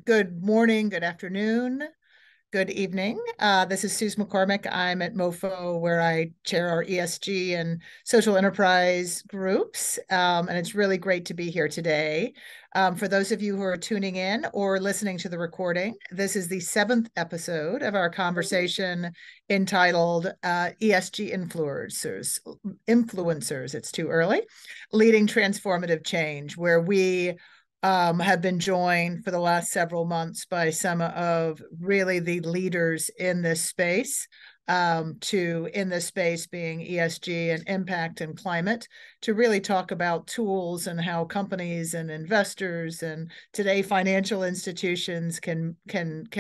Good morning, good afternoon, good evening. This is Suze McCormick. I'm at MoFo, where I chair our ESG and social enterprise groups. And it's really great to be here today. For those of you who are tuning in or listening to the recording, this is the 7th episode of our conversation entitled ESG Influencers. It's too early. Leading Transformative Change, where we have been joined for the last several months by some of really the leaders in this space, in this space being ESG and impact and climate, to really talk about tools and how companies and investors and today financial institutions can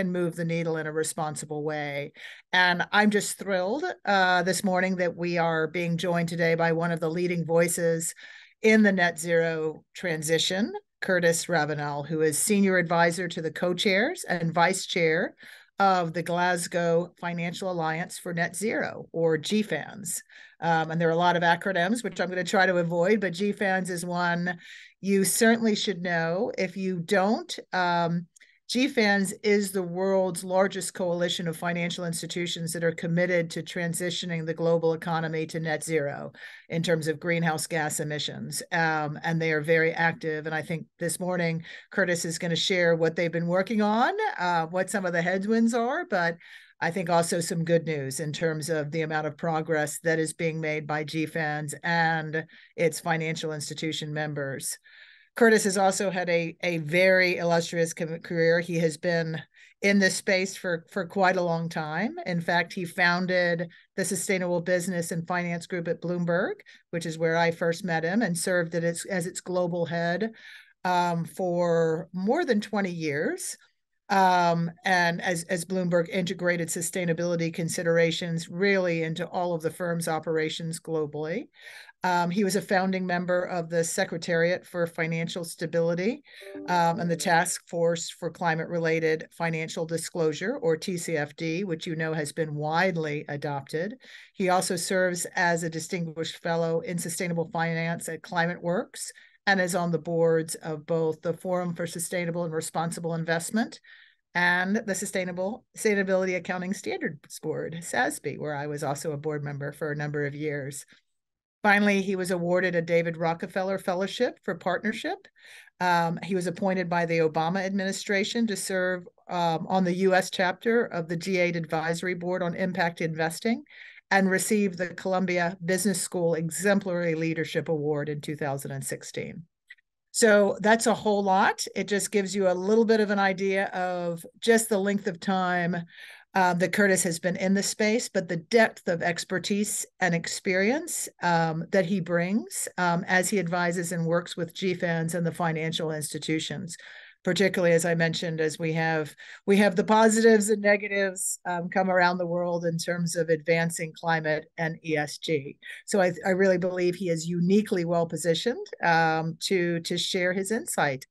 move the needle in a responsible way. And I'm just thrilled this morning that we are being joined today by one of the leading voices in the net zero transition, Curtis Ravenel, who is senior advisor to the co-chairs and vice chair of the Glasgow Financial Alliance for Net Zero, or GFANZ. And there are a lot of acronyms, which I'm going to try to avoid, but GFANZ is one you certainly should know. If you don't, GFANZ is the world's largest coalition of financial institutions that are committed to transitioning the global economy to net zero in terms of greenhouse gas emissions. And they are very active. And I think this morning, Curtis is going to share what they've been working on, what some of the headwinds are, but I think also some good news in terms of the amount of progress that is being made by GFANZ and its financial institution members. Curtis has also had a very illustrious career. He has been in this space for quite a long time. In fact, he founded the Sustainable Business and Finance Group at Bloomberg, which is where I first met him, and served as its global head for more than 20 years. And as Bloomberg integrated sustainability considerations really into all of the firm's operations globally. He was a founding member of the Secretariat for Financial Stability and the Task Force for Climate-Related Financial Disclosure, or TCFD, which you know has been widely adopted. He also serves as a distinguished fellow in sustainable finance at Climate Works and is on the boards of both the Forum for Sustainable and Responsible Investment and the Sustainability Accounting Standards Board, SASB, where I was also a board member for a number of years. Finally, he was awarded a David Rockefeller Fellowship for partnership. He was appointed by the Obama administration to serve on the U.S. chapter of the G8 Advisory Board on Impact Investing and received the Columbia Business School Exemplary Leadership Award in 2016. So that's a whole lot. It just gives you a little bit of an idea of just the length of time that Curtis has been in the space, but the depth of expertise and experience that he brings as he advises and works with GFANZ and the financial institutions, particularly, as I mentioned, as we have the positives and negatives come around the world in terms of advancing climate and ESG. So I really believe he is uniquely well positioned to share his insight.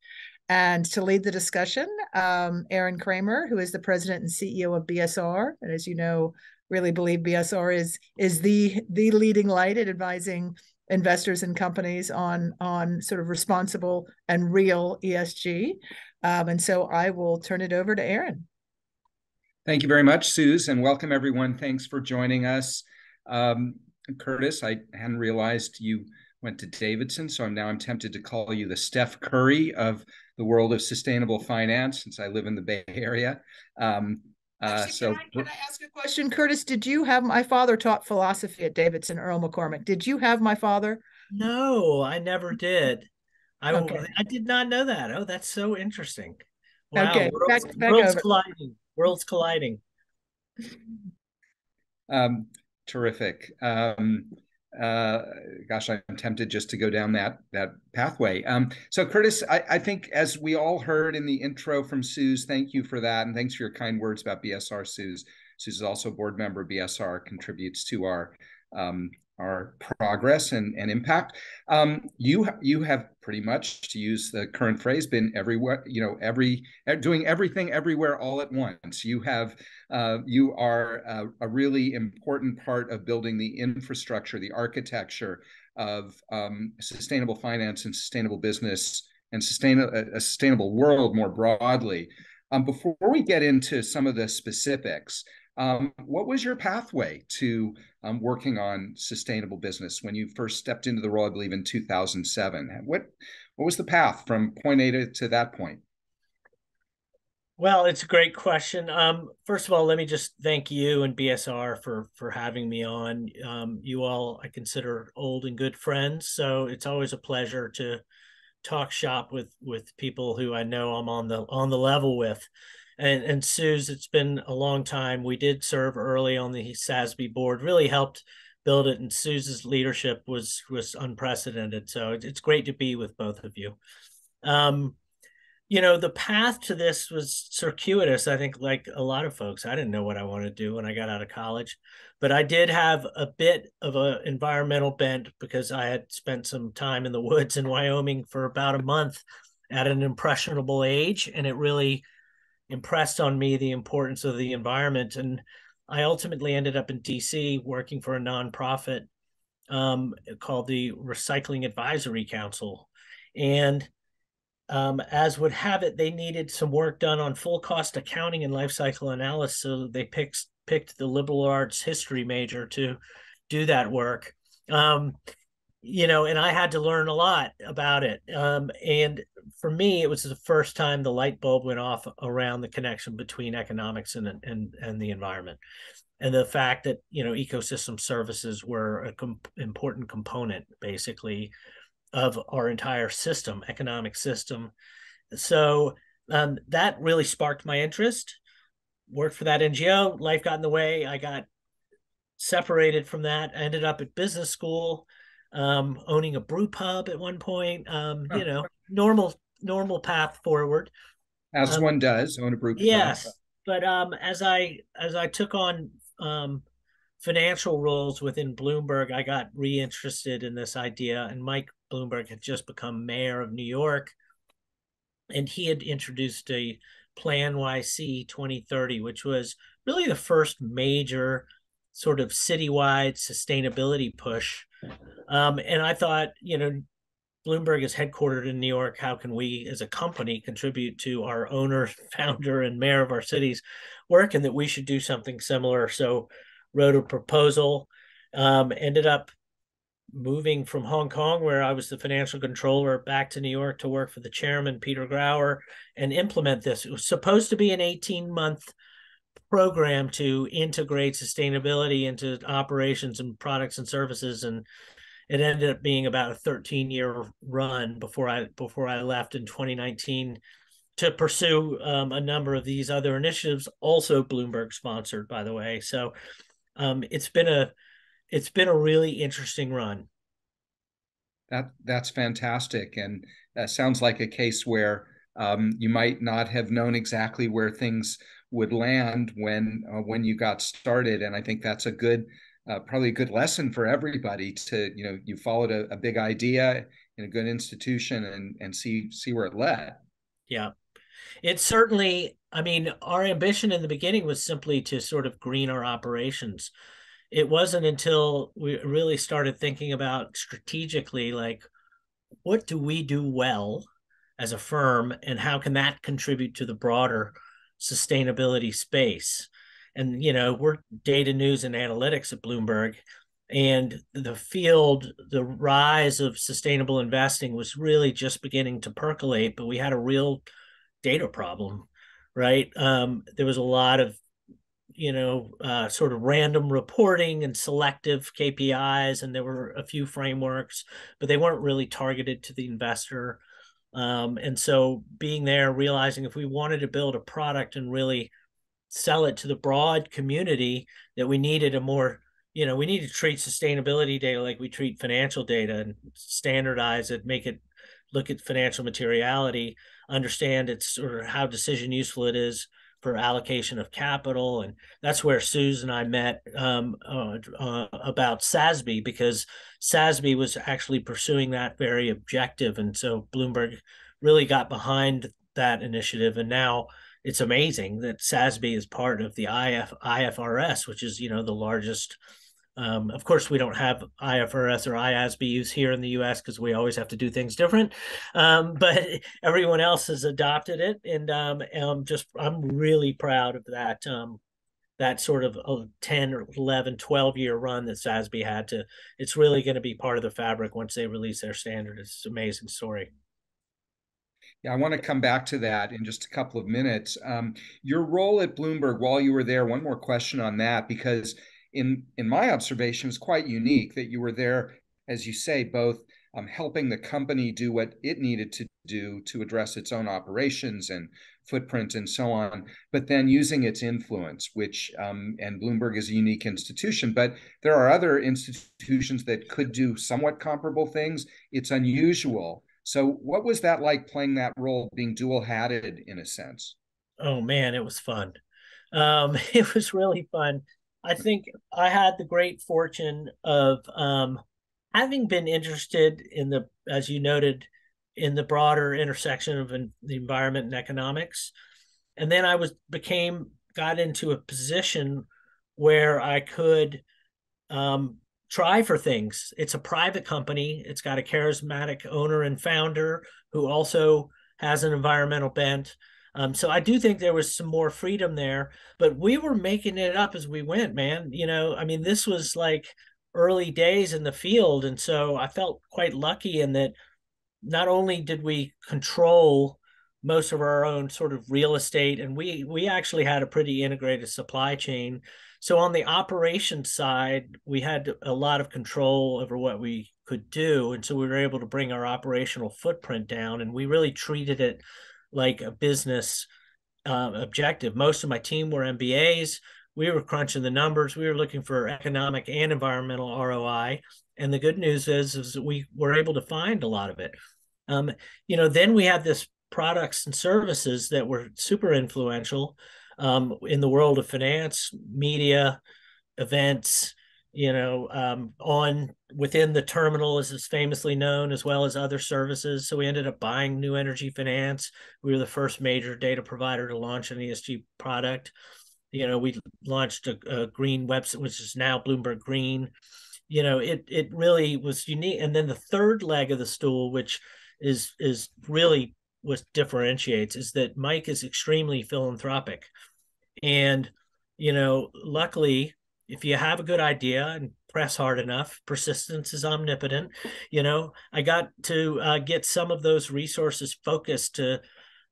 And to lead the discussion, Aron Cramer, who is the president and CEO of BSR, and as you know, really believe BSR is the leading light at advising investors and companies on sort of responsible and real ESG. And so I will turn it over to Aron. Thank you very much, Suze, and welcome everyone. Thanks for joining us. Curtis, I hadn't realized you went to Davidson, so I'm tempted to call you the Steph Curry of the world of sustainable finance, since I live in the Bay Area. Actually, can I ask a question, Curtis? Did you have my father taught philosophy at Davidson, Earl McCormick? Did you have my father? No, I never did. Okay. I did not know that. Oh, that's so interesting. Wow, Okay, back worlds over. colliding. Worlds colliding. Terrific. Gosh, I'm tempted just to go down that pathway. So Curtis, I think as we all heard in the intro from Suze, thank you for that. And thanks for your kind words about BSR, Suze. Suze is also a board member of BSR, contributes to our progress and impact. You have pretty much, to use the current phrase, been everywhere, doing everything everywhere all at once. You are a really important part of building the infrastructure, the architecture of sustainable finance and sustainable business and a sustainable world more broadly. Before we get into some of the specifics, what was your pathway to working on sustainable business when you first stepped into the role, I believe, in 2007? What was the path from point A to that point? Well, it's a great question. First of all, let me just thank you and BSR for having me on. You all I consider old and good friends, so it's always a pleasure to talk shop with people who I know I'm on the level with. And Suze, it's been a long time. We did serve early on the SASB board, really helped build it, and Suze's leadership was unprecedented. So it's great to be with both of you. The path to this was circuitous. I think, like a lot of folks, I didn't know what I wanted to do when I got out of college, but I did have a bit of an environmental bent because I had spent some time in the woods in Wyoming for about a month at an impressionable age, and it really impressed on me the importance of the environment. And I ultimately ended up in DC working for a nonprofit called the Recycling Advisory Council. And as would have it, they needed some work done on full cost accounting and life cycle analysis. So they picked the liberal arts history major to do that work. And I had to learn a lot about it. And for me, it was the first time the light bulb went off around the connection between economics and the environment. And the fact that, ecosystem services were an important component, basically, of our entire system, economic system. So that really sparked my interest. Worked for that NGO. Life got in the way. I got separated from that. I ended up at business school, owning a brew pub at one point. Normal path forward. As one does, own a brew pub. Yes, but as I took on financial roles within Bloomberg, I got reinterested in this idea. And Mike Bloomberg had just become mayor of New York, and he had introduced a Plan YC 2030, which was really the first major sort of citywide sustainability push. And I thought, Bloomberg is headquartered in New York. How can we as a company contribute to our owner, founder, and mayor of our city's work, and that we should do something similar? So wrote a proposal, ended up moving from Hong Kong, where I was the financial controller, back to New York to work for the chairman, Peter Grauer, and implement this. It was supposed to be an 18-month program to integrate sustainability into operations and products and services. And it ended up being about a 13-year run before I left in 2019 to pursue a number of these other initiatives, also Bloomberg sponsored, by the way. So it's been a really interesting run. That's fantastic, and that sounds like a case where you might not have known exactly where things would land when you got started, and I think that's a good, probably a good lesson for everybody to, you followed a big idea in a good institution and see where it led. Yeah, it certainly. I mean, our ambition in the beginning was simply to sort of green our operations. It wasn't until we really started thinking about strategically, like, what do we do well as a firm, and how can that contribute to the broader sustainability space? And, we're data news and analytics at Bloomberg, and the rise of sustainable investing was really just beginning to percolate, but we had a real data problem, right? There was a lot of sort of random reporting and selective KPIs, and there were a few frameworks, but they weren't really targeted to the investor. And so being there, realizing if we wanted to build a product and really sell it to the broad community, that we needed we need to treat sustainability data like we treat financial data, and standardize it, make it look at financial materiality, understand it's sort of how decision useful it is for allocation of capital. And that's where Suze and I met about SASB, because SASB was actually pursuing that very objective. And so Bloomberg really got behind that initiative. And now it's amazing that SASB is part of the IFRS, which is, the largest Of course, we don't have IFRS or IASB use here in the U.S. because we always have to do things different. But everyone else has adopted it, and I'm really proud of that. That sort of 10 or 11, 12-year run that SASB had to. It's really going to be part of the fabric once they release their standard. It's an amazing story. Yeah, I want to come back to that in just a couple of minutes. Your role at Bloomberg while you were there, one more question on that, because in my observation, it's quite unique that you were there, as you say, both helping the company do what it needed to do to address its own operations and footprint and so on, but then using its influence, which, and Bloomberg is a unique institution, but there are other institutions that could do somewhat comparable things. It's unusual. So what was that like, playing that role, being dual-hatted in a sense? Oh man, it was fun. It was really fun. I think I had the great fortune of having been interested in the, as you noted, in the broader intersection of the environment and economics. And then I got into a position where I could try for things. It's a private company. It's got a charismatic owner and founder who also has an environmental bent. So I do think there was some more freedom there, but we were making it up as we went, man. I mean, this was like early days in the field. And so I felt quite lucky in that not only did we control most of our own sort of real estate, and we actually had a pretty integrated supply chain. So on the operations side, we had a lot of control over what we could do. And so we were able to bring our operational footprint down, and we really treated it like a business objective. Most of my team were MBAs. We were crunching the numbers. We were looking for economic and environmental ROI. And the good news is that we were able to find a lot of it. Then we had this products and services that were super influential in the world of finance, media, events, on within the terminal, as is famously known, as well as other services. So we ended up buying New Energy Finance. We were the first major data provider to launch an ESG product. We launched a green website, which is now Bloomberg Green. It really was unique. And then the third leg of the stool, which is really what differentiates, is that Mike is extremely philanthropic. And, luckily, if you have a good idea and press hard enough, persistence is omnipotent. I got to get some of those resources focused to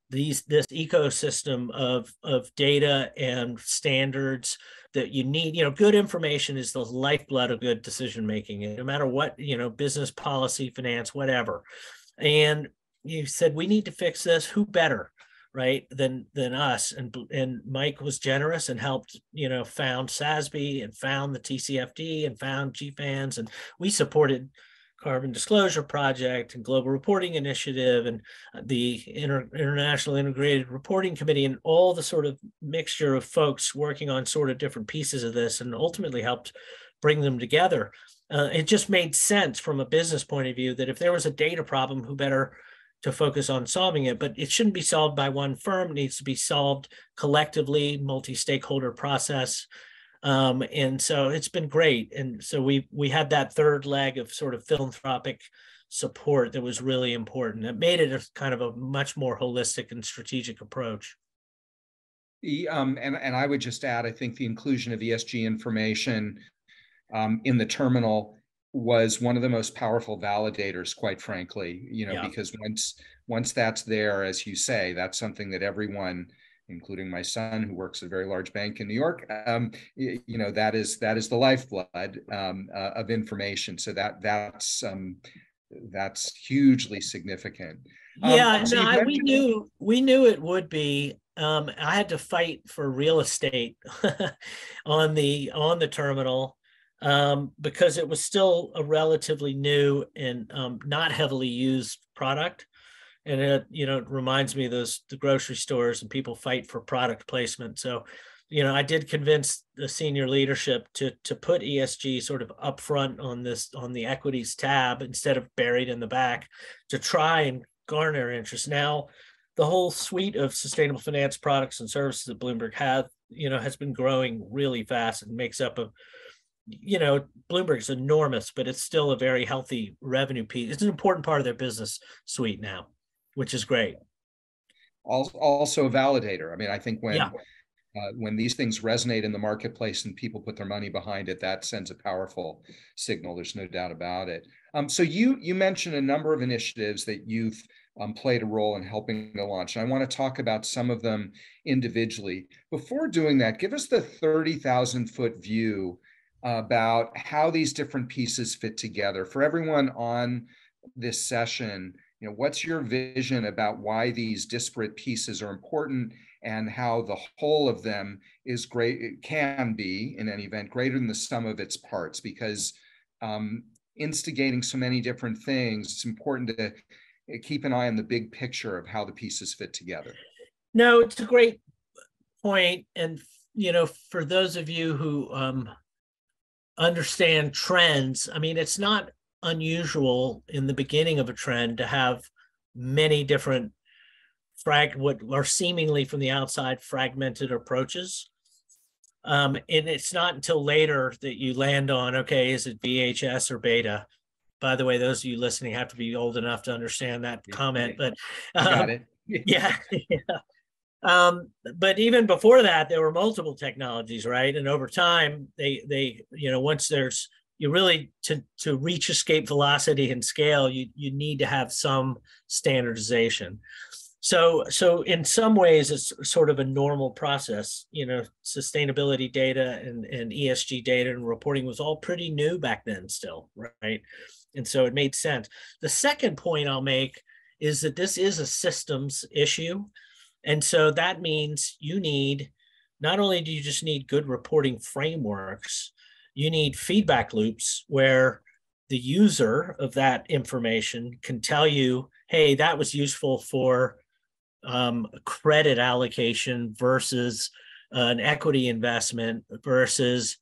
this ecosystem of data and standards that you need. Good information is the lifeblood of good decision making, no matter what, business, policy, finance, whatever. And you said, we need to fix this. Who better, right, than us? And Mike was generous and helped, found SASB and found the TCFD and found GFANZ, and we supported Carbon Disclosure Project and Global Reporting Initiative and the International Integrated Reporting Committee, and all the sort of mixture of folks working on sort of different pieces of this, and ultimately helped bring them together. It just made sense from a business point of view that if there was a data problem, who better to focus on solving it? But it shouldn't be solved by one firm. It needs to be solved collectively, multi-stakeholder process. And so it's been great. And so we had that third leg of sort of philanthropic support that was really important. It made it a kind of a much more holistic and strategic approach. And I would just add, I think the inclusion of ESG information in the terminal was one of the most powerful validators, quite frankly, because once that's there, as you say, that's something that everyone, including my son, who works at a very large bank in New York, that is the lifeblood of information. So that's hugely significant. We knew it would be. I had to fight for real estate on the terminal because it was still a relatively new and not heavily used product. And it reminds me of the grocery stores, and people fight for product placement. So, I did convince the senior leadership to put ESG sort of upfront on the equities tab instead of buried in the back, to try and garner interest. Now, the whole suite of sustainable finance products and services that Bloomberg has been growing really fast, and makes up Bloomberg is enormous, but it's still a very healthy revenue piece. It's an important part of their business suite now, which is great. Also a validator. I mean, I think when these things resonate in the marketplace and people put their money behind it, that sends a powerful signal. There's no doubt about it. So you mentioned a number of initiatives that you've played a role in helping to launch. And I want to talk about some of them individually. Before doing that, give us the 30,000-foot view about how these different pieces fit together. For everyone on this session, what's your vision about why these disparate pieces are important and how the whole of them is great? It can be, in any event, greater than the sum of its parts, because instigating so many different things, it's important to keep an eye on the big picture of how the pieces fit together. No, it's a great point. And, for those of you who understand trends, I mean, it's not unusual in the beginning of a trend to have many different what are seemingly from the outside fragmented approaches. And it's not until later that you land on, okay, is it VHS or beta? By the way, those of you listening have to be old enough to understand that comment, but got it. Yeah. But even before that, there were multiple technologies, right? And over time, they once you really, to reach escape velocity and scale, you need to have some standardization. So in some ways, it's sort of a normal process. Sustainability data and ESG data and reporting was all pretty new back then still, right? And so it made sense. The second point I'll make is that this is a systems issue. And so that means not only do you just need good reporting frameworks, you need feedback loops where the user of that information can tell you, hey, that was useful for credit allocation versus an equity investment versus,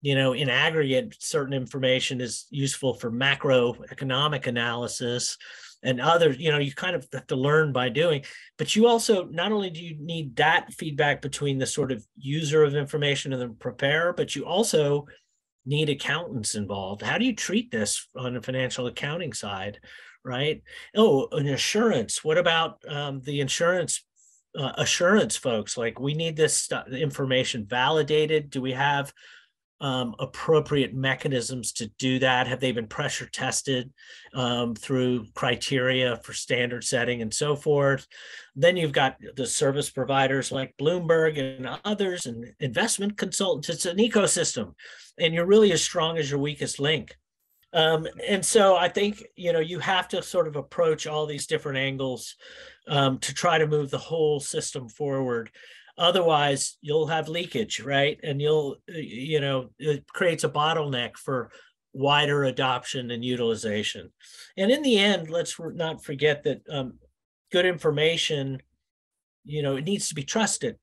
in aggregate, certain information is useful for macroeconomic analysis and other, you kind of have to learn by doing. But you also, not only do you need that feedback between the sort of user of information and the preparer, but you also need accountants involved. How do you treat this on the financial accounting side, right? Oh, an assurance. What about the insurance assurance folks? Like, we need this information validated. Do we have appropriate mechanisms to do that? Have they been pressure tested through criteria for standard setting and so forth? Then you've got the service providers like Bloomberg and others and investment consultants. It's an ecosystem, and you're really as strong as your weakest link. And so I think, you have to sort of approach all these different angles to try to move the whole system forward. Otherwise, you'll have leakage, right? And it creates a bottleneck for wider adoption and utilization. And in the end, let's not forget that good information, it needs to be trusted,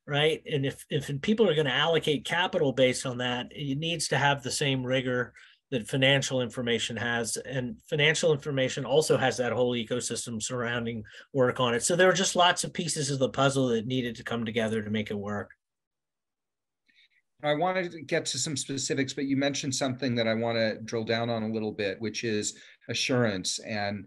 right? And if people are going to allocate capital based on that, it needs to have the same rigor that financial information has, and financial information also has that whole ecosystem surrounding work on it. So there were just lots of pieces of the puzzle that needed to come together to make it work. I wanted to get to some specifics, but you mentioned something that I want to drill down on a little bit, which is assurance. And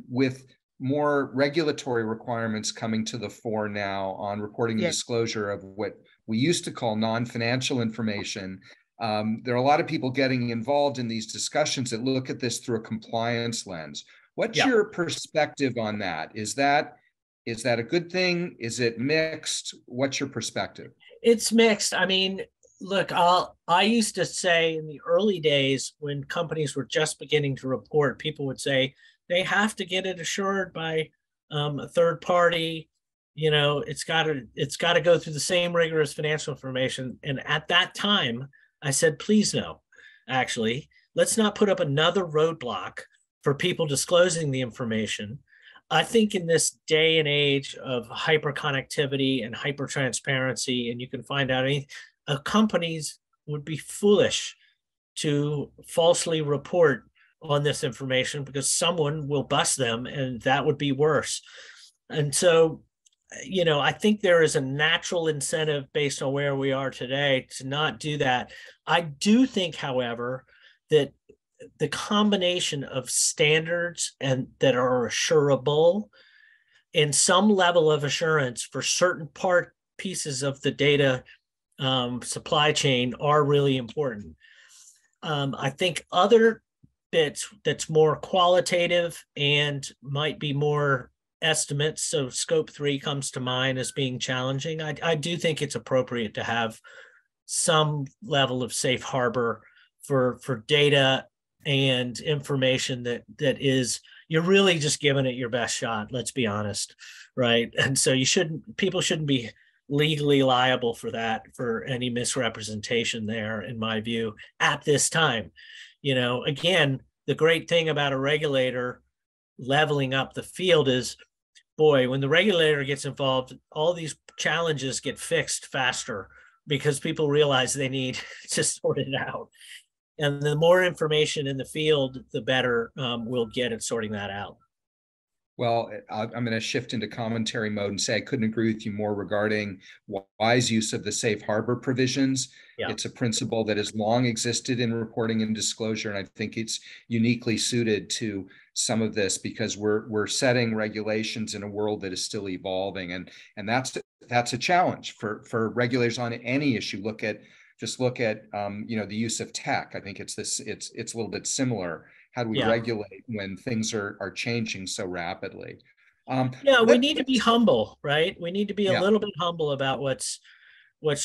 with more regulatory requirements coming to the fore now on reporting and disclosure of what we used to call non-financial information, there are a lot of people getting involved in these discussions that look at this through a compliance lens. What's your perspective on that? Is that a good thing? Is it mixed? What's your perspective? It's mixed. I mean, look, I used to say in the early days when companies were just beginning to report, people would say they have to get it assured by a third party. It's got to go through the same rigorous financial information. And at that time, I said, please no, actually, let's not put up another roadblock for people disclosing the information. I think in this day and age of hyperconnectivity and hypertransparency, and you can find out anything, companies would be foolish to falsely report on this information because someone will bust them, and that would be worse. And so I think there is a natural incentive based on where we are today to not do that. I do think, however, that the combination of standards and that are assurable and some level of assurance for certain pieces of the data supply chain are really important. I think other bits that's more qualitative and might be more estimates. So scope 3 comes to mind as being challenging. I do think it's appropriate to have some level of safe harbor for data and information that is, you're really just giving it your best shot. Let's be honest, right? And so people shouldn't be legally liable for that, for any misrepresentation there, in my view, at this time. Again, the great thing about a regulator leveling up the field is, boy, when the regulator gets involved, all these challenges get fixed faster because people realize they need to sort it out. And the more information in the field, the better we'll get at sorting that out. Well, I'm going to shift into commentary mode and say I couldn't agree with you more regarding wise use of the safe harbor provisions. Yeah. It's a principle that has long existed in reporting and disclosure, and I think it's uniquely suited to some of this because we're setting regulations in a world that is still evolving, and that's a challenge for regulators on any issue. Look at the use of tech. I think it's a little bit similar. How do we regulate when things are changing so rapidly? We need to be humble, right? We need to be a little bit humble about what's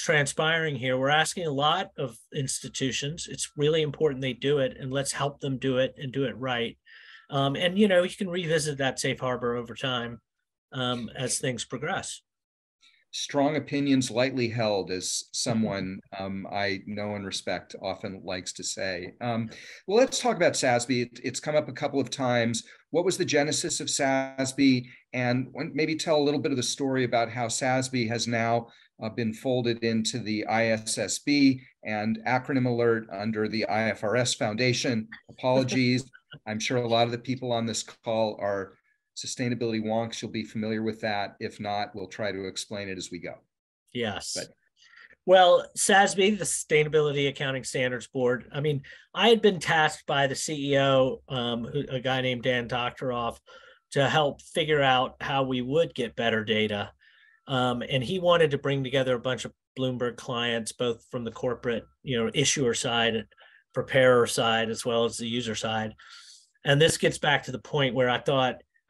transpiring here. We're asking a lot of institutions. It's really important they do it, and let's help them do it and do it right. And you can revisit that safe harbor over time as things progress. Strong opinions lightly held, as someone I know and respect often likes to say. Well, let's talk about SASB. It's come up a couple of times. What was the genesis of SASB? And maybe tell a little bit of the story about how SASB has now been folded into the ISSB, and acronym alert under the IFRS Foundation. Apologies. I'm sure a lot of the people on this call are sustainability wonks. You'll be familiar with that. If not, we'll try to explain it as we go. Yes. Well, SASB, the Sustainability Accounting Standards Board. I mean, I had been tasked by the CEO, a guy named Dan Doctoroff, to help figure out how we would get better data. And he wanted to bring together a bunch of Bloomberg clients, both from the corporate, issuer side, preparer side, as well as the user side. And this gets back to the point where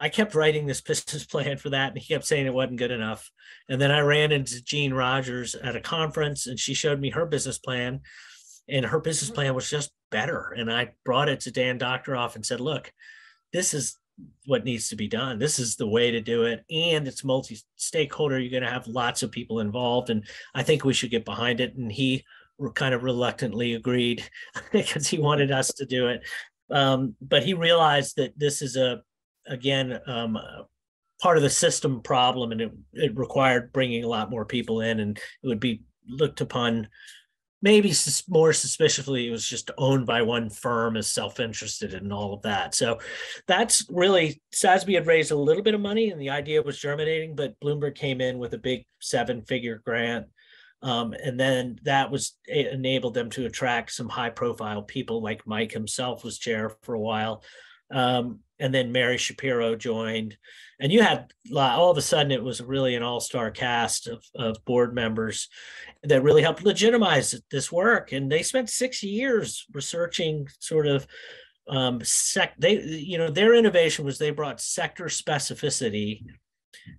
I kept writing this business plan for that, and he kept saying it wasn't good enough. And then I ran into Jean Rogers at a conference, and she showed me her business plan, and her business plan was just better. And I brought it to Dan Doctoroff and said, look, this is what needs to be done. This is the way to do it. And it's multi-stakeholder. You're going to have lots of people involved, and I think we should get behind it. And he kind of reluctantly agreed because he wanted us to do it. But he realized that this is part of the system problem, and it required bringing a lot more people in, and it would be looked upon maybe more suspiciously. It was just owned by one firm as self-interested in all of that. So that's really, SASB had raised a little bit of money and the idea was germinating, but Bloomberg came in with a big 7-figure grant. And then that enabled them to attract some high profile people, like Mike himself was chair for a while. And then Mary Shapiro joined, and you had all of a sudden it was really an all-star cast of board members that really helped legitimize this work. And they spent 6 years researching sort of their innovation was they brought sector specificity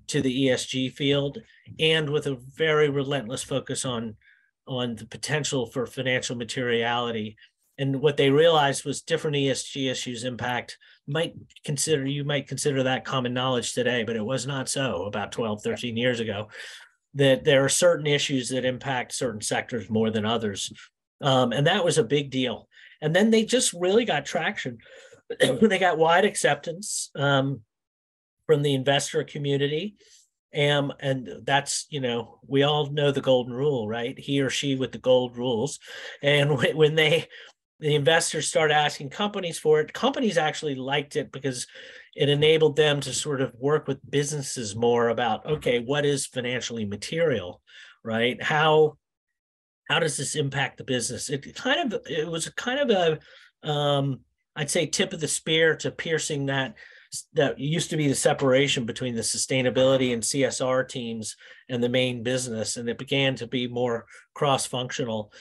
to the ESG field, and with a very relentless focus on the potential for financial materiality. And what they realized was different ESG issues impact you might consider that common knowledge today, but it was not so about 12, 13 years ago, that there are certain issues that impact certain sectors more than others. And that was a big deal. And then they just really got traction. They got wide acceptance from the investor community. And that's, we all know the golden rule, right? He or she with the gold rules. And when they the investors started asking companies for it. Companies actually liked it because it enabled them to sort of work with businesses more about, okay, what is financially material, right? How does this impact the business? It was kind of a I'd say tip of the spear to piercing that used to be the separation between the sustainability and CSR teams and the main business, and it began to be more cross-functional.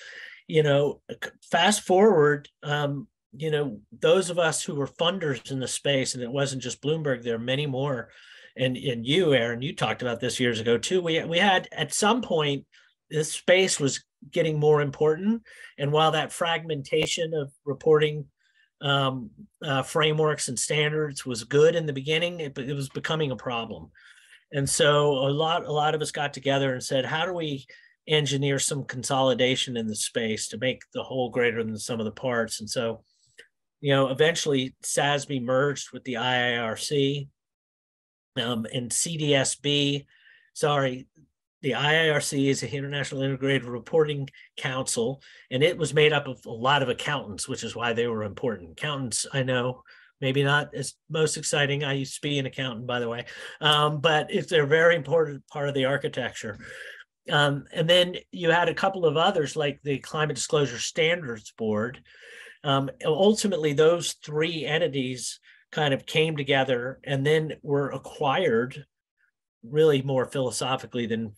Fast forward, those of us who were funders in the space, and it wasn't just Bloomberg, there are many more. And you, Aron, you talked about this years ago too. We had at some point, this space was getting more important. And while that fragmentation of reporting frameworks and standards was good in the beginning, it was becoming a problem. And so a lot of us got together and said, how do we engineer some consolidation in the space to make the whole greater than the sum of the parts? And so, eventually SASB merged with the IIRC, and CDSB. Sorry, the IIRC is the International Integrated Reporting Council, and it was made up of a lot of accountants, which is why they were important. Accountants, I know, maybe not as most exciting. I used to be an accountant, by the way, but they're a very important part of the architecture. And then you had a couple of others like the Climate Disclosure Standards Board. Ultimately, those three entities kind of came together and then were acquired, really more philosophically than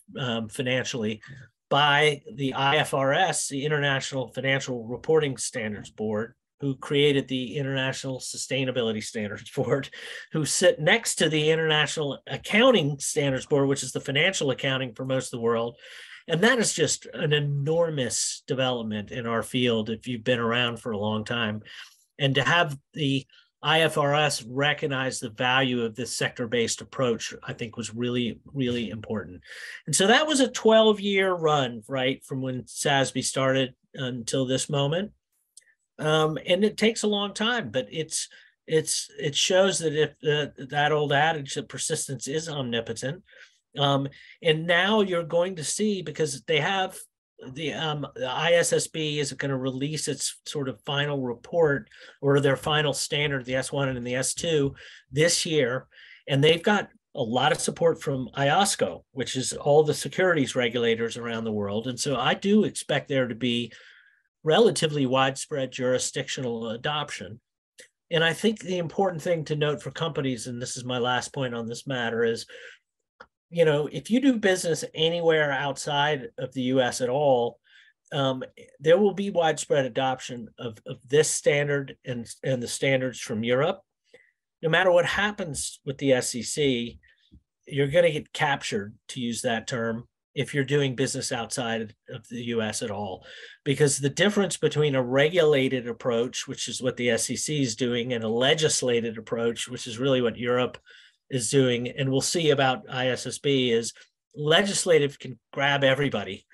financially, by the IFRS, the International Financial Reporting Standards Board, who created the International Sustainability Standards Board, who sit next to the International Accounting Standards Board, which is the financial accounting for most of the world. And that is just an enormous development in our field if you've been around for a long time. And to have the IFRS recognize the value of this sector-based approach, I think was really, really important. And so that was a 12-year run, right, from when SASB started until this moment. And it takes a long time, but it shows that if that old adage that persistence is omnipotent. And now you're going to see, because they have the ISSB is going to release its sort of final report, or their final standard, the S1 and the S2 this year. And they've got a lot of support from IOSCO, which is all the securities regulators around the world. And so I do expect there to be relatively widespread jurisdictional adoption. And I think the important thing to note for companies, and this is my last point on this matter, is, if you do business anywhere outside of the US at all, there will be widespread adoption of this standard and the standards from Europe. No matter what happens with the SEC, you're going to get captured, to use that term, if you're doing business outside of the US at all. Because the difference between a regulated approach, which is what the SEC is doing, and a legislated approach, which is really what Europe is doing, and we'll see about ISSB, is legislative can grab everybody.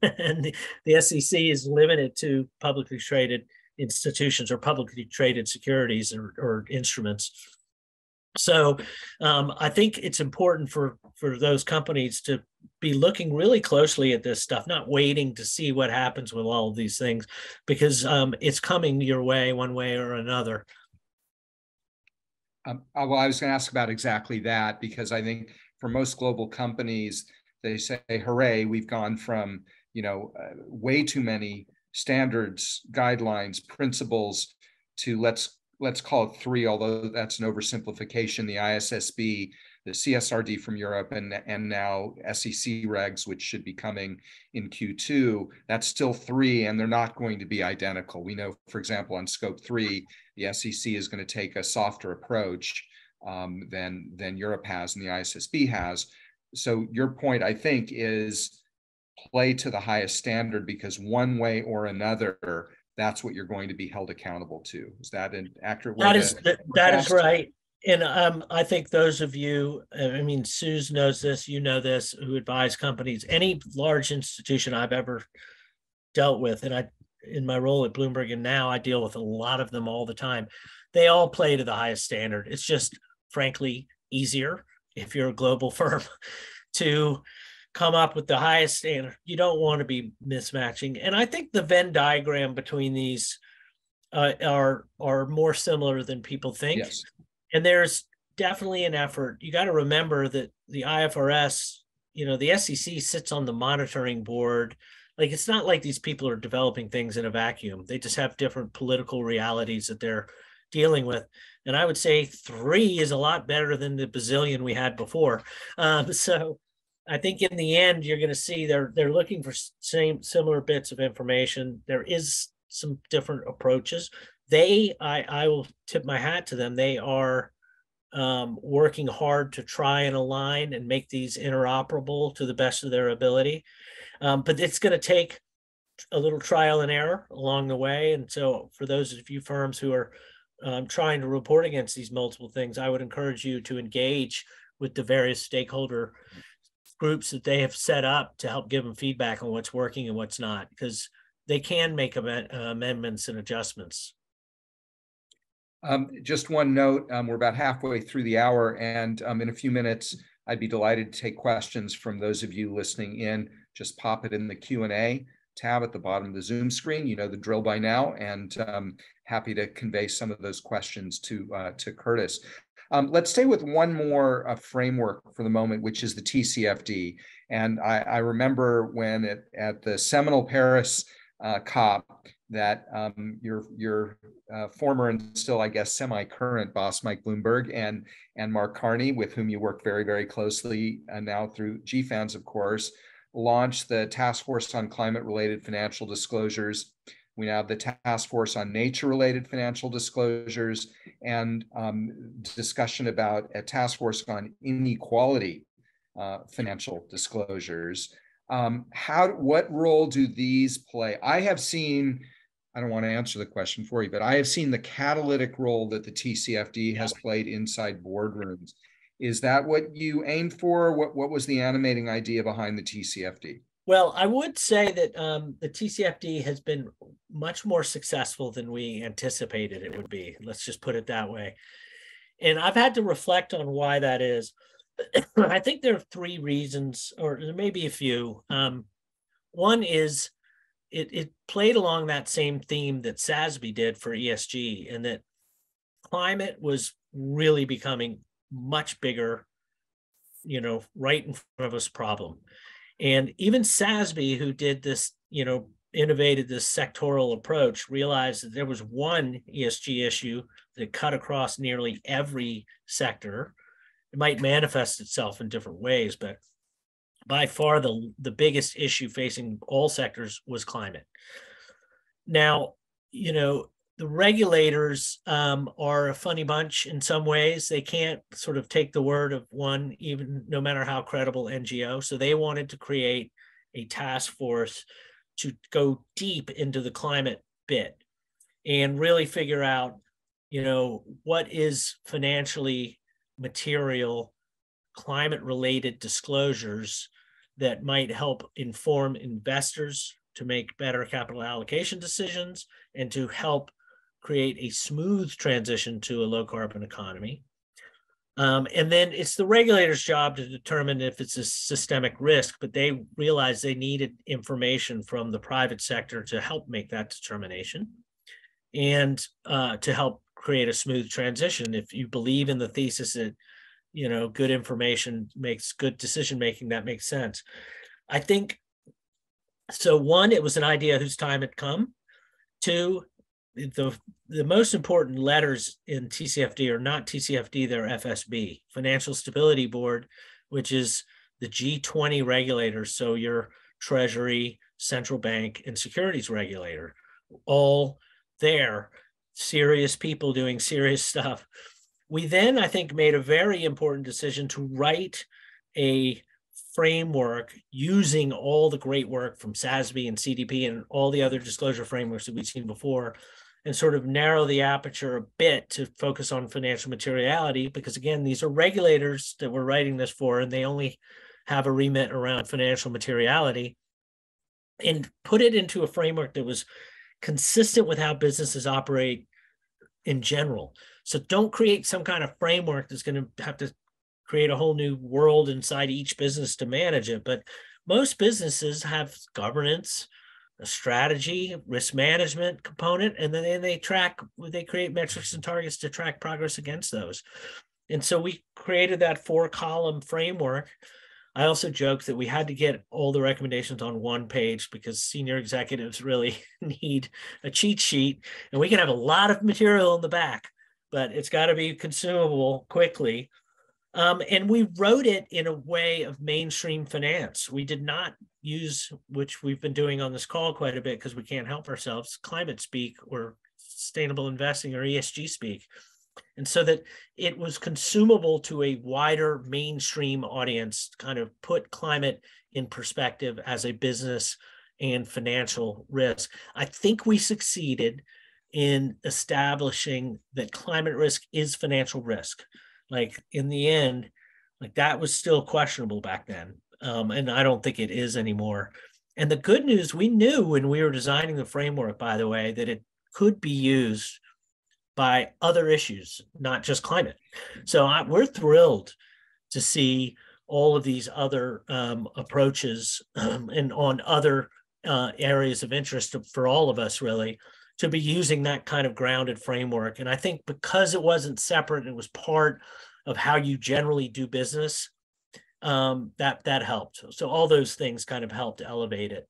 And the SEC is limited to publicly traded institutions or publicly traded securities or instruments. So I think it's important for those companies to be looking really closely at this stuff, not waiting to see what happens with all of these things, because it's coming your way one way or another. Well, I was going to ask about exactly that, because I think for most global companies, they say, hooray, we've gone from, way too many standards, guidelines, principles to let's call it three, although that's an oversimplification: the ISSB, the CSRD from Europe, and now SEC regs, which should be coming in Q2. That's still three, and they're not going to be identical. We know, for example, on scope 3, the SEC is going to take a softer approach than Europe has and the ISSB has. So your point, I think, is play to the highest standard, because one way or another, that's what you're going to be held accountable to. Is that an accurate way? That is right. And I think those of you, Suze knows this, you know this, who advise companies, any large institution I've ever dealt with, and in my role at Bloomberg, and now I deal with a lot of them all the time, they all play to the highest standard. It's just, frankly, easier if you're a global firm to come up with the highest standard. You don't want to be mismatching. And I think the Venn diagram between these are more similar than people think. Yes. And there's definitely an effort. You got to remember that the IFRS, the SEC sits on the monitoring board. Like, it's not like these people are developing things in a vacuum. They just have different political realities that they're dealing with. And I would say 3 is a lot better than the bazillion we had before. So I think in the end, you're going to see they're looking for similar bits of information. There is some different approaches. I will tip my hat to them. They are working hard to try and align and make these interoperable to the best of their ability. But it's going to take a little trial and error along the way. And so for those of you firms who are trying to report against these multiple things, I would encourage you to engage with the various stakeholder groups that they have set up to help give them feedback on what's working and what's not, because they can make amendments and adjustments. Just one note, we're about halfway through the hour, and in a few minutes, I'd be delighted to take questions from those of you listening in. Just pop it in the Q&A tab at the bottom of the Zoom screen. You know the drill by now, and happy to convey some of those questions to Curtis. Let's stay with one more framework for the moment, which is the TCFD. And I remember when at the seminal Paris COP that your former and still, I guess, semi-current boss, Mike Bloomberg, and Mark Carney, with whom you work very, very closely now through GFANZ, of course, launched the Task Force on Climate-Related Financial Disclosures. We now have the Task Force on Nature-Related Financial Disclosures, and discussion about a Task Force on Inequality Financial Disclosures. What role do these play? I don't want to answer the question for you, but I have seen the catalytic role that the TCFD has played inside boardrooms. Is that what you aimed for? What was the animating idea behind the TCFD? Well, I would say that the TCFD has been much more successful than we anticipated it would be. Let's just put it that way. And I've had to reflect on why that is. I think there are 3 reasons, or there may be a few. One is it played along that same theme that SASB did for ESG, and that climate was really becoming much bigger, right in front of us problem. And even SASB, who did this, innovated this sectoral approach, realized that there was one ESG issue that cut across nearly every sector. It might manifest itself in different ways, but by far the biggest issue facing all sectors was climate. Now, the regulators are a funny bunch in some ways. They can't sort of take the word of one, even no matter how credible NGO. So they wanted to create a task force to go deep into the climate bit and really figure out, what is financially material climate-related disclosures that might help inform investors to make better capital allocation decisions and to help create a smooth transition to a low-carbon economy. And then it's the regulator's job to determine if it's a systemic risk, but they realized they needed information from the private sector to help make that determination and to help create a smooth transition. If you believe in the thesis that, good information makes good decision-making, that makes sense. I think, so 1, it was an idea whose time had come. 2, the most important letters in TCFD are not TCFD, they're FSB, Financial Stability Board, which is the G20 regulators. So your Treasury, central bank, and securities regulator, all there, serious people doing serious stuff. We then, I think, made a very important decision to write a framework using all the great work from SASB and CDP and all the other disclosure frameworks that we've seen before, and sort of narrow the aperture a bit to focus on financial materiality, because again, these are regulators that we're writing this for, and they only have a remit around financial materiality, and put it into a framework that was consistent with how businesses operate in general. So don't create some kind of framework that's going to have to create a whole new world inside each business to manage it. But most businesses have governance, a strategy, risk management component, and then they create metrics and targets to track progress against those. And so we created that 4-column framework. I also joked that we had to get all the recommendations on one page because senior executives really need a cheat sheet, and we can have a lot of material in the back, but it's got to be consumable quickly. And we wrote it in a way of mainstream finance. We did not use, which we've been doing on this call quite a bit because we can't help ourselves, climate speak or sustainable investing or ESG speak. And so that it was consumable to a wider mainstream audience, kind of put climate in perspective as a business and financial risk. I think we succeeded in establishing that climate risk is financial risk. Like in the end, like that was still questionable back then. And I don't think it is anymore. And the good news, we knew when we were designing the framework, by the way, that it could be used by other issues, not just climate. So we're thrilled to see all of these other approaches and on other areas of interest for all of us, really, to be using that kind of grounded framework. And I think because it wasn't separate, it was part of how you generally do business, that helped. So all those things kind of helped elevate it.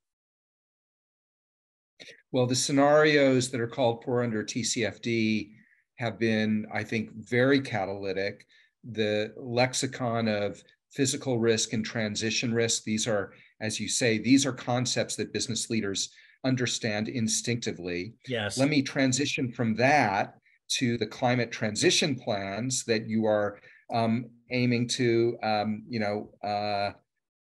Well, the scenarios that are called for under TCFD have been, I think, very catalytic. The lexicon of physical risk and transition risk, these are, as you say, these are concepts that business leaders understand instinctively. Yes. Let me transition from that to the climate transition plans that you are aiming to,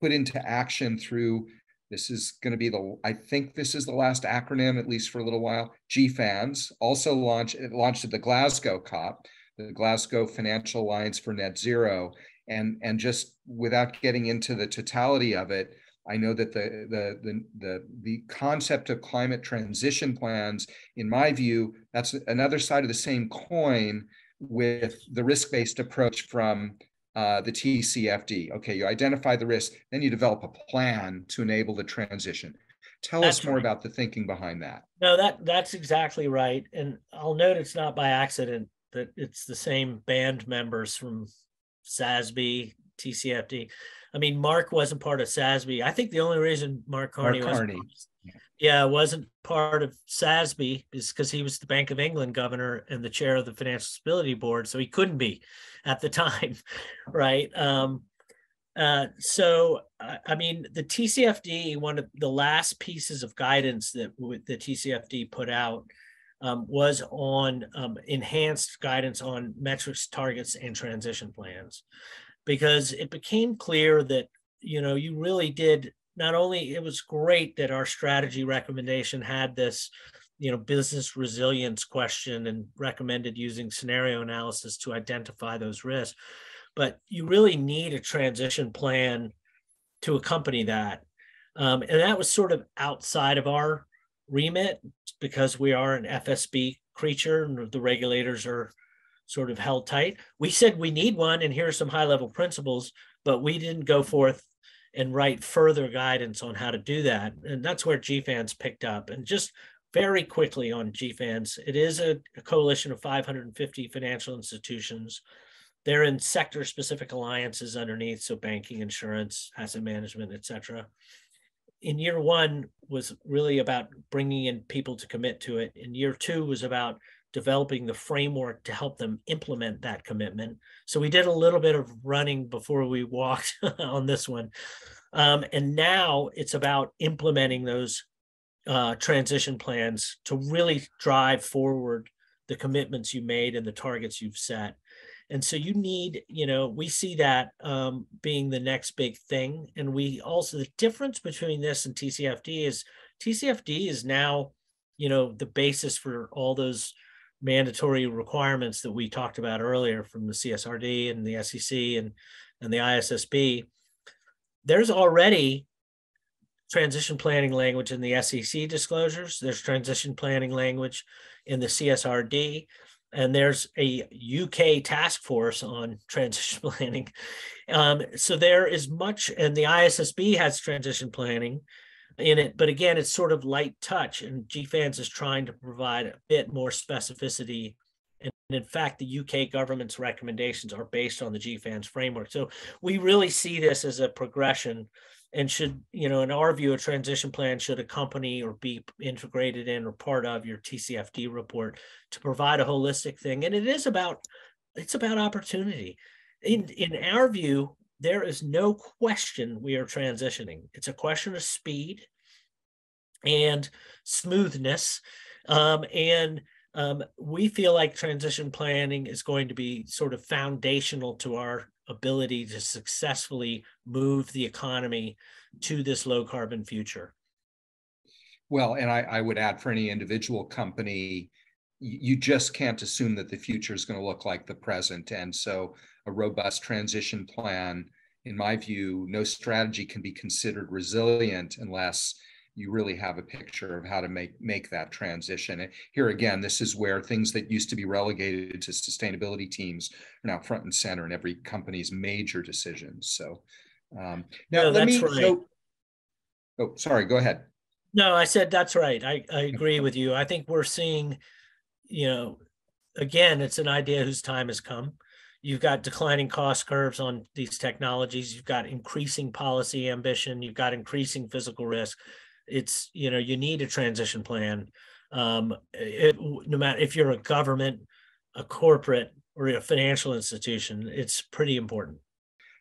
put into action through. This is going to be I think this is the last acronym, at least for a little while. GFANZ also launched at the Glasgow COP, the Glasgow Financial Alliance for Net Zero, and just without getting into the totality of it, I know that the concept of climate transition plans, in my view, that's another side of the same coin with the risk-based approach from the TCFD. Okay, you identify the risk, then you develop a plan to enable the transition. Tell us more about the thinking behind that. No, that's exactly right. And I'll note it's not by accident that it's the same band members from SASB, TCFD. I mean, Mark wasn't part of SASB. I think the only reason Mark Carney wasn't part of SASB is because he was the Bank of England governor and the chair of the Financial Stability Board, so he couldn't be at the time, right? So, I mean, the TCFD, one of the last pieces of guidance that the TCFD put out was on enhanced guidance on metrics, targets, and transition plans, because it became clear that, you really did, not only, it was great that our strategy recommendation had this, business resilience question and recommended using scenario analysis to identify those risks, but you really need a transition plan to accompany that. And that was sort of outside of our remit because we are an FSB creature and the regulators are sort of held tight. We said we need one and here are some high-level principles, but we didn't go forth and write further guidance on how to do that. And that's where GFANZ picked up. And just very quickly on GFANZ, it is a coalition of 550 financial institutions. They're in sector-specific alliances underneath, so banking, insurance, asset management, et cetera. In year one was really about bringing in people to commit to it. In year two was about developing the framework to help them implement that commitment. So we did a little bit of running before we walked on this one. And now it's about implementing those transition plans to really drive forward the commitments you made and the targets you've set. And so you need, we see that being the next big thing. And we also, the difference between this and TCFD is now, the basis for all those mandatory requirements that we talked about earlier from the CSRD and the SEC and the ISSB. There's already transition planning language in the SEC disclosures. There's transition planning language in the CSRD. And there's a UK task force on transition planning. So there is much, and the ISSB has transition planning. in it. But again, it's sort of light touch, and GFANZ is trying to provide a bit more specificity. And in fact, the UK government's recommendations are based on the GFANZ framework. So we really see this as a progression, and should, in our view, a transition plan should accompany or be integrated in or part of your TCFD report to provide a holistic thing. And it's about opportunity. In our view, there is no question we are transitioning. It's a question of speed and smoothness. We feel like transition planning is going to be sort of foundational to our ability to successfully move the economy to this low carbon future. Well, and I would add, for any individual company, you just can't assume that the future is going to look like the present. And so a robust transition plan, in my view, no strategy can be considered resilient unless you really have a picture of how to make that transition. And here again, this is where things that used to be relegated to sustainability teams are now front and center in every company's major decisions. So now let me. Right. Oh, sorry. Go ahead. No, I said that's right. I agree with you. I think we're seeing, again, it's an idea whose time has come. You've got declining cost curves on these technologies. You've got increasing policy ambition. You've got increasing physical risk. It's, you need a transition plan. No matter if you're a government, a corporate, or a financial institution, it's pretty important.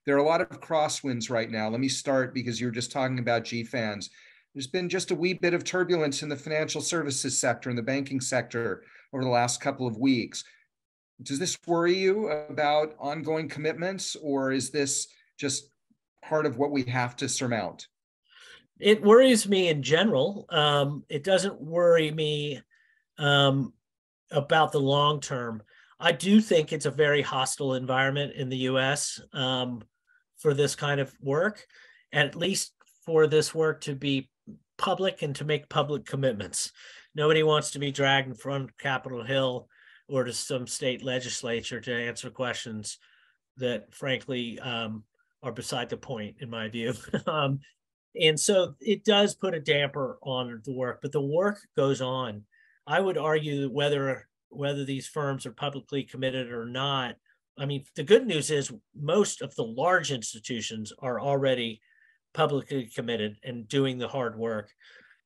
There are a lot of crosswinds right now. Let me start, because you're just talking about GFANZ. There's been just a wee bit of turbulence in the financial services sector and the banking sector over the last couple of weeks. Does this worry you about ongoing commitments, or is this just part of what we have to surmount? It worries me in general. It doesn't worry me about the long term. I do think it's a very hostile environment in the US for this kind of work, and at least for this work to be public and to make public commitments. Nobody wants to be dragged in front of Capitol Hill or to some state legislature to answer questions that, frankly, are beside the point, in my view. And so it does put a damper on the work, but the work goes on. I would argue that whether these firms are publicly committed or not, I mean, the good news is most of the large institutions are already publicly committed and doing the hard work.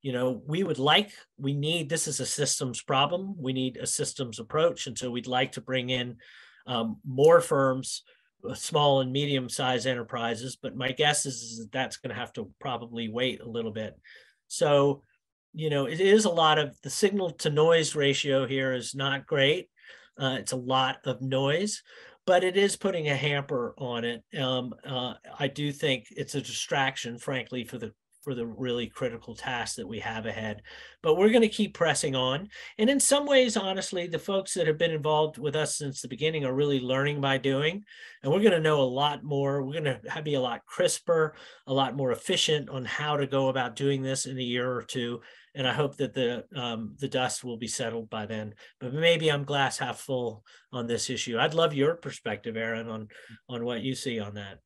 This is a systems problem. We need a systems approach. And so we'd like to bring in more firms, small and medium-sized enterprises, but my guess is that's going to have to probably wait a little bit. So, it is a lot of, the signal to noise ratio here is not great. It's a lot of noise, but it is putting a hamper on it. I do think it's a distraction, frankly, for the really critical tasks that we have ahead. But we're going to keep pressing on. And in some ways, honestly, the folks that have been involved with us since the beginning are really learning by doing. And we're going to know a lot more. We're going to be a lot crisper, a lot more efficient on how to go about doing this in a year or two. And I hope that the dust will be settled by then. But maybe I'm glass half full on this issue. I'd love your perspective, Aron, on what you see on that.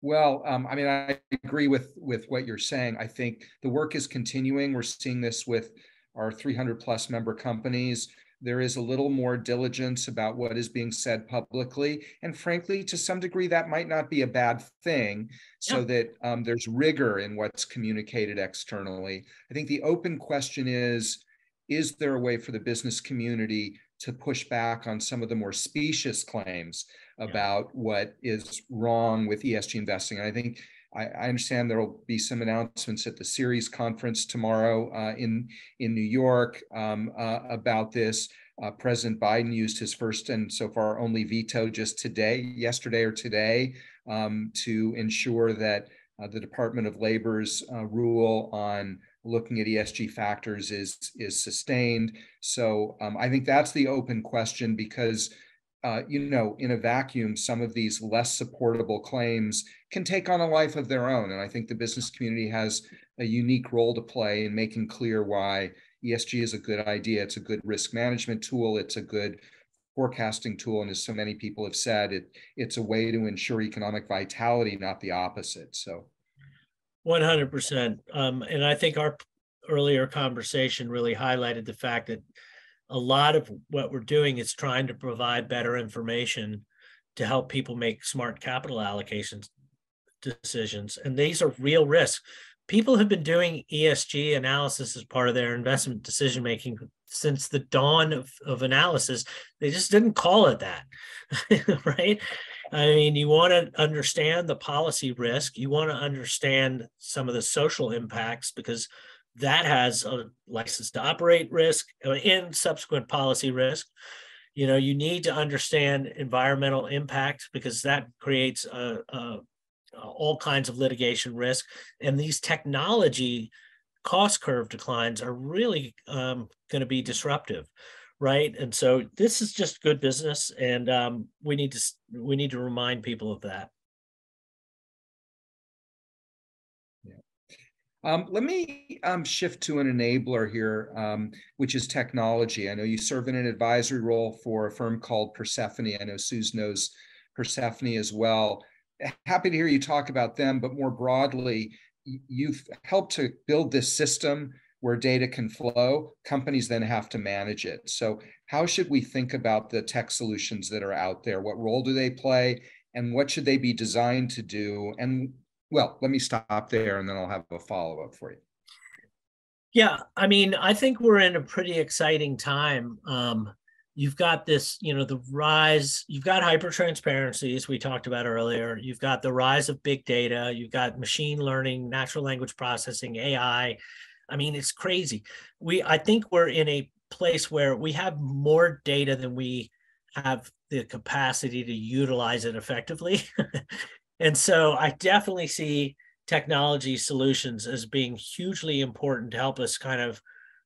Well, I agree with what you're saying. I think the work is continuing. We're seeing this with our 300 plus member companies. There is a little more diligence about what is being said publicly. And frankly, to some degree, that might not be a bad thing, so that there's rigor in what's communicated externally. I think the open question is there a way for the business community to push back on some of the more specious claims about what is wrong with ESG investing? And I think I understand there will be some announcements at the Ceres conference tomorrow in New York about this. President Biden used his first and so far only veto just yesterday or today, to ensure that the Department of Labor's rule on looking at ESG factors is sustained. So I think that's the open question, because in a vacuum, some of these less supportable claims can take on a life of their own. And I think the business community has a unique role to play in making clear why ESG is a good idea. It's a good risk management tool. It's a good forecasting tool. And as so many people have said, it's a way to ensure economic vitality, not the opposite. So 100%. And I think our earlier conversation really highlighted the fact that a lot of what we're doing is trying to provide better information to help people make smart capital allocations decisions. And these are real risks. People have been doing ESG analysis as part of their investment decision making since the dawn of analysis. They just didn't call it that, right? I mean, you want to understand the policy risk. You want to understand some of the social impacts, because that has a license to operate risk and subsequent policy risk. You know, you need to understand environmental impact, because that creates all kinds of litigation risk. And these technology cost curve declines are really going to be disruptive, right? And so this is just good business, and we need to remind people of that. Let me shift to an enabler here, which is technology. I know you serve in an advisory role for a firm called Persephone. I know Suze knows Persephone as well. Happy to hear you talk about them, but more broadly, you've helped to build this system where data can flow. Companies then have to manage it. So how should we think about the tech solutions that are out there? What role do they play, and what should they be designed to do? And well, let me stop there, and then I'll have a follow-up for you. Yeah, I mean, I think we're in a pretty exciting time. You've got this, you know, the rise, you've got hyper-transparency, as we talked about earlier. You've got the rise of big data. You've got machine learning, natural language processing, AI. I mean, it's crazy. I think we're in a place where we have more data than we have the capacity to utilize it effectively. And so I definitely see technology solutions as being hugely important to help us kind of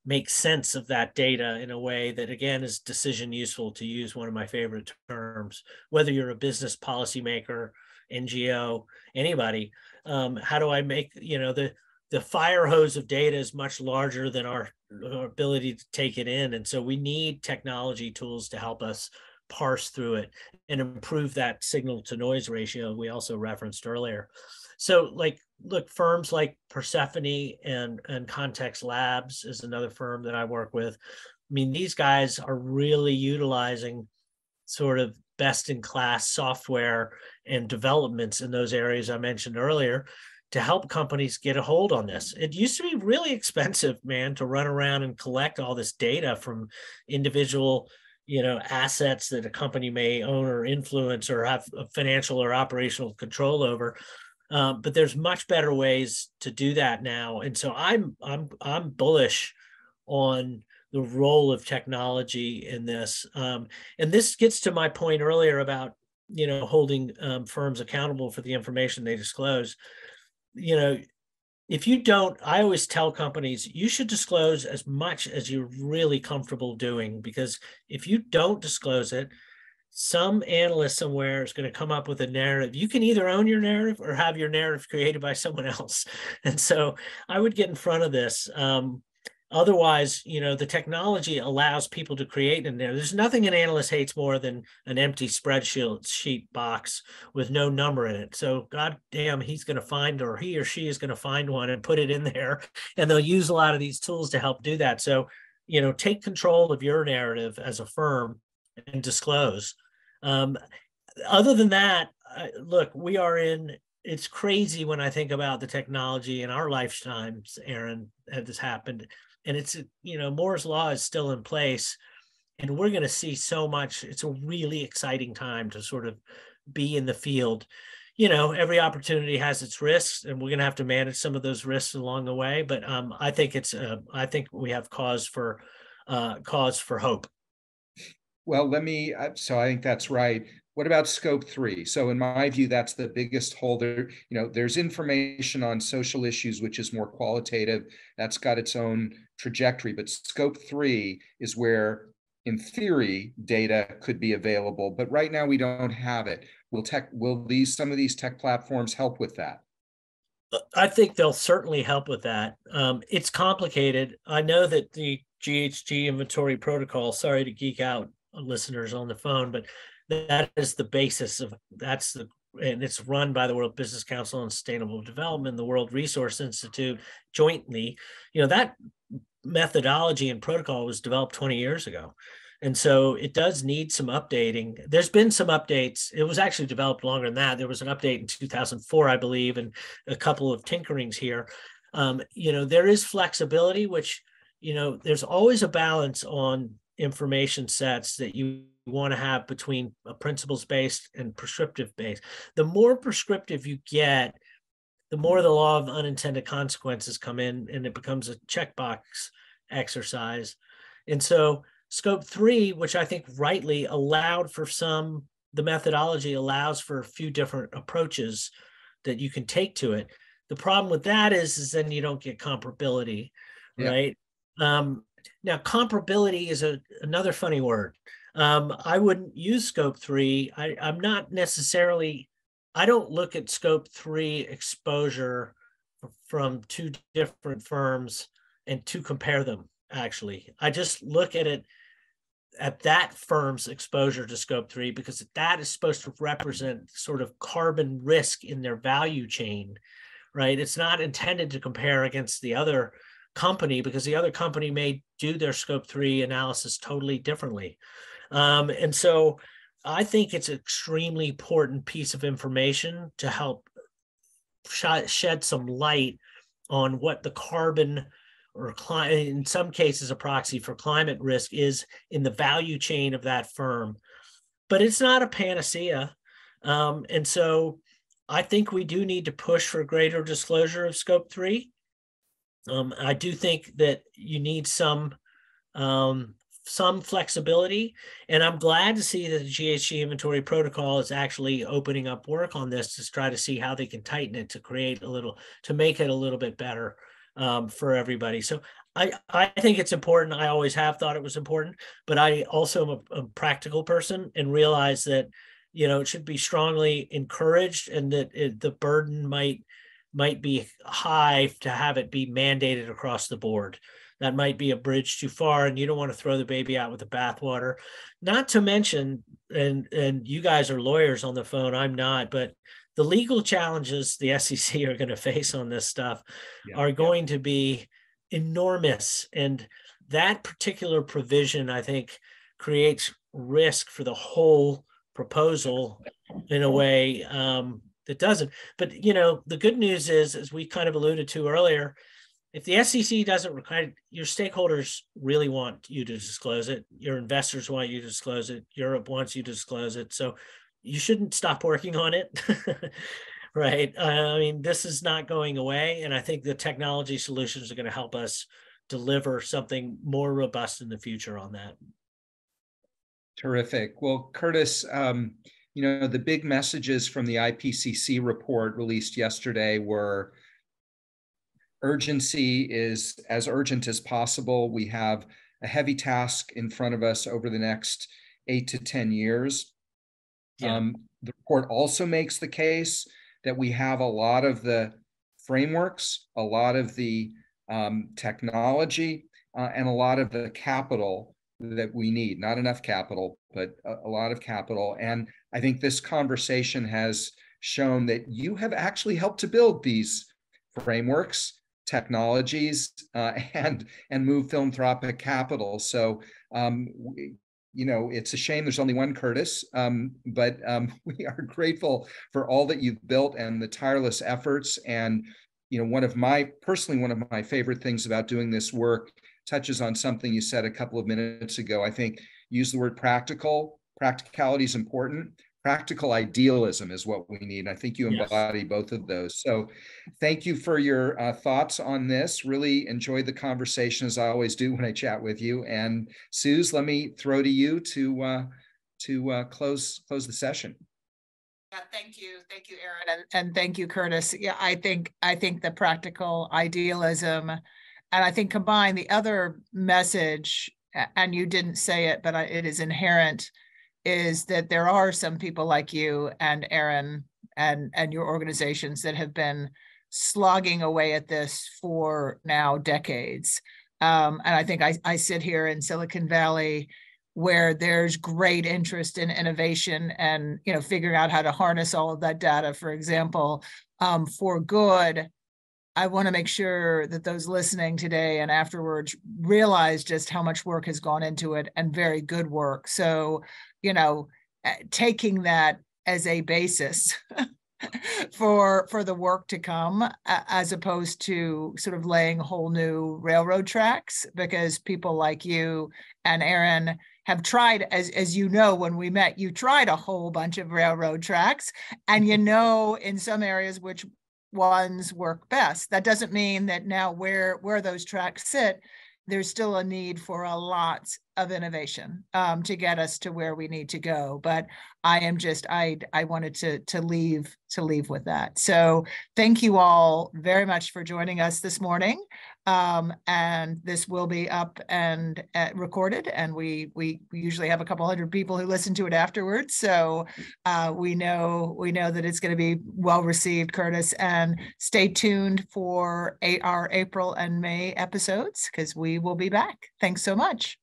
make sense of that data in a way that, again, is decision useful, to use one of my favorite terms. Whether you're a business policymaker, NGO, anybody, how do I make, you know, the fire hose of data is much larger than our ability to take it in. And so we need technology tools to help us parse through it and improve that signal to noise ratio we also referenced earlier. So, like, look, firms like Persephone and Context Labs is another firm that I work with. I mean, these guys are really utilizing sort of best in class software and developments in those areas I mentioned earlier to help companies get a hold on this. It used to be really expensive, man, to run around and collect all this data from individual, you know, assets that a company may own or influence or have a financial or operational control over. But there's much better ways to do that now. And so I'm bullish on the role of technology in this. And this gets to my point earlier about, you know, holding firms accountable for the information they disclose. You know, if you don't, I always tell companies, you should disclose as much as you're really comfortable doing, because if you don't disclose it, some analyst somewhere is going to come up with a narrative. You can either own your narrative or have your narrative created by someone else. And so I would get in front of this. Otherwise, you know, the technology allows people to create in there. There's nothing an analyst hates more than an empty spreadsheet box with no number in it. So God damn, he's going to find, or he or she is going to find one and put it in there. And they'll use a lot of these tools to help do that. So, you know, take control of your narrative as a firm and disclose. Other than that, look, we are in, it's crazy when I think about the technology in our lifetimes, Aron, that has happened. And it's, you know, Moore's Law is still in place, and we're going to see so much. It's a really exciting time to sort of be in the field. You know, every opportunity has its risks, and we're going to have to manage some of those risks along the way. But I think I think we have cause for hope. Well, so I think that's right. What about scope 3? So in my view, that's the biggest holder. You know, there's information on social issues, which is more qualitative. That's got its own trajectory. But scope 3 is where, in theory, data could be available. But right now we don't have it. Will some of these tech platforms help with that? I think they'll certainly help with that. It's complicated. I know that the GHG inventory protocol, sorry to geek out listeners on the phone, but that is the basis of, that's the and it's run by the World Business Council on Sustainable Development, the World Resource Institute jointly. That methodology and protocol was developed 20 years ago. And so it does need some updating. There's been some updates. It was actually developed longer than that. There was an update in 2004, I believe, and a couple of tinkerings here. There is flexibility, which, there's always a balance on information sets that you want to have between a principles-based and prescriptive-based. The more prescriptive you get, the more the law of unintended consequences come in, and it becomes a checkbox exercise. And so Scope 3, which I think rightly allowed for the methodology allows for a few different approaches that you can take to it. The problem with that is then you don't get comparability, right? Now, comparability is another funny word. I wouldn't use Scope 3. I'm not necessarily, I don't look at Scope 3 exposure from two different firms and to compare them, actually. I just look at it at that firm's exposure to Scope 3, because that is supposed to represent sort of carbon risk in their value chain, right? It's not intended to compare against the other company, because the other company may do their Scope 3 analysis totally differently. And so I think it's an extremely important piece of information to help shed some light on what the carbon, or in some cases a proxy for climate risk, is in the value chain of that firm. But it's not a panacea. And so I think we do need to push for greater disclosure of Scope 3. I do think that you need some flexibility, and I'm glad to see that the GHG inventory protocol is actually opening up work on this to try to see how they can tighten it to make it a little bit better for everybody. So I think it's important. I always have thought it was important, but I also am a practical person and realize that, it should be strongly encouraged, and that the burden might be high to have it be mandated across the board. That might be a bridge too far, and you don't want to throw the baby out with the bathwater. Not to mention, and you guys are lawyers on the phone, I'm not, but the legal challenges the SEC are going to face on this stuff are going to be enormous. And that particular provision, I think, creates risk for the whole proposal in a way that doesn't. But, the good news is, as we kind of alluded to earlier, if the SEC doesn't require, your stakeholders really want you to disclose it. Your investors want you to disclose it. Europe wants you to disclose it. So you shouldn't stop working on it, right? I mean, this is not going away. And I think the technology solutions are going to help us deliver something more robust in the future on that. Terrific. Well, Curtis, the big messages from the IPCC report released yesterday were: urgency is as urgent as possible. We have a heavy task in front of us over the next 8 to 10 years. The report also makes the case that we have a lot of the frameworks, a lot of the technology, and a lot of the capital that we need. Not enough capital, but a lot of capital. And I think this conversation has shown that you have actually helped to build these frameworks, technologies, and move philanthropic capital. So, it's a shame there's only one Curtis, but we are grateful for all that you've built and the tireless efforts. And, one of my favorite things about doing this work touches on something you said a couple of minutes ago. I think use the word practical. Practicality is important. Practical idealism is what we need. I think you embody both of those. So thank you for your thoughts on this. Really enjoyed the conversation, as I always do when I chat with you. And Suze, let me throw to you to close the session. Yeah, thank you, Aron, and thank you, Curtis. Yeah, I think the practical idealism, and I think combine the other message, and you didn't say it, but it is inherent, is that there are some people like you and Aron and your organizations that have been slogging away at this for now decades. And I think I sit here in Silicon Valley where there's great interest in innovation and, you know, figuring out how to harness all of that data, for example, for good. I want to make sure that those listening today and afterwards realize just how much work has gone into it, and very good work. So, you know, taking that as a basis for the work to come, as opposed to sort of laying whole new railroad tracks, because people like you and Aron have tried, as you know, when we met, you tried a whole bunch of railroad tracks, and you know in some areas which ones work best. That doesn't mean that now where those tracks sit, there's still a need for a lot of innovation to get us to where we need to go. But I wanted to leave with that. So thank you all very much for joining us this morning. And this will be up and recorded, and we usually have a couple hundred people who listen to it afterwards. So we know that it's going to be well received, Curtis, and stay tuned for our April and May episodes, because we will be back. Thanks so much.